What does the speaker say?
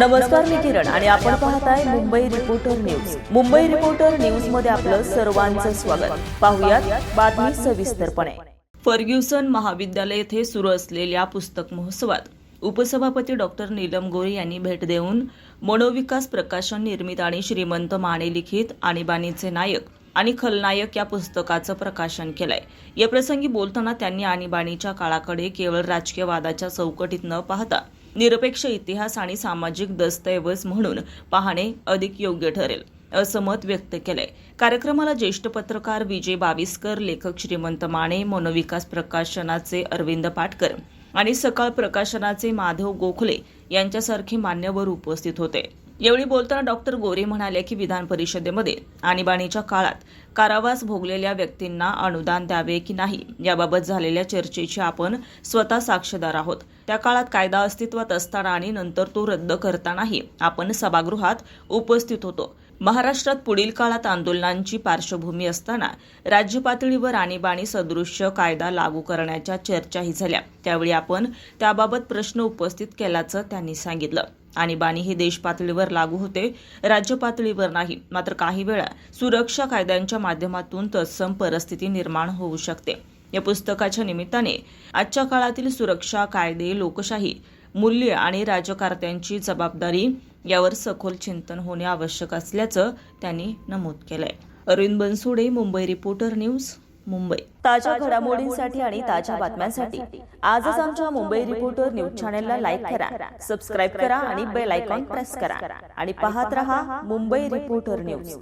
नमस्कार, मी किरण आणि आपण पाहताय Mumbai reporter news. Mumbai reporter news मध्ये आपलं सर्वांचं स्वागत. पाहुयात बातमी सविस्तरपणे. फर्ग्युसन महाविद्यालय येथे सुरू असलेल्या पुस्तक महोत्सवात उपसभापती डॉक्टर नीलम गोरे यांनी भेट देऊन मनोविकास प्रकाशन निर्मित आणि श्रीमंत माने लिखित आणीबाणीचे नायक आणि खलनायक या पुस्तकाचं प्रकाशन केलंय. या प्रसंगी बोलताना त्यांनी आणीबाणीच्या काळाकडे केवळ राजकीय वादाच्या चौकटीत न पाहता निरपेक्ष इतिहास आणि सामाजिक दस्तऐवज म्हणून पाहणे अधिक योग्य ठरेल असं मत व्यक्त केलंय. कार्यक्रमाला ज्येष्ठ पत्रकार विजय बाविस्कर, लेखक श्रीमंत माने, मनोविकास प्रकाशनाचे अरविंद पाटकर आणि सकाळ प्रकाशनाचे माधव गोखले यांच्यासारखे मान्यवर उपस्थित होते. यावेळी बोलताना डॉक्टर गोरे म्हणाले की विधान परिषदेमध्ये आणीबाणीच्या काळात कारावास भोगलेल्या व्यक्तींना अनुदान द्यावे की नाही याबाबत झालेल्या चर्चेची आपण स्वतः साक्षीदार आहोत. त्या काळात कायदा अस्तित्वात असताना आणि नंतर तो रद्द करतानाही आपण सभागृहात उपस्थित होतो. महाराष्ट्रात पुढील काळात आंदोलनांची पार्श्वभूमी असताना राज्य पातळीवर आणीबाणी सदृश्य कायदा लागू करण्याच्या चर्चाही झाल्या. त्यावेळी आपण त्याबाबत प्रश्न उपस्थित केल्याचं त्यांनी सांगितलं. आणीबाणी ही देश पातळीवर लागू होते, राज्य पातळीवर नाही. मात्र काही वेळा सुरक्षा कायद्यांच्या माध्यमातून तत्सम परिस्थिती निर्माण होऊ शकते. या पुस्तकाच्या निमित्ताने आजच्या काळातील सुरक्षा कायदे, लोकशाही मूल्य आणि राजकारत्यांची जबाबदारी यावर सखोल चिंतन होणे आवश्यक असल्याचं त्यांनी नमूद केलंय. Arvind Bansode, Mumbai reporter news, Mumbai. ताज्या घडामोडींसाठी आणि ताज्या बातम्यांसाठी आजच आमच्या मुंबई रिपोर्टर न्यूज चॅनलला लाईक करा, सबस्क्राईब करा आणि बेल आयकॉन प्रेस करा आणि पाहत रहा मुंबई रिपोर्टर न्यूज.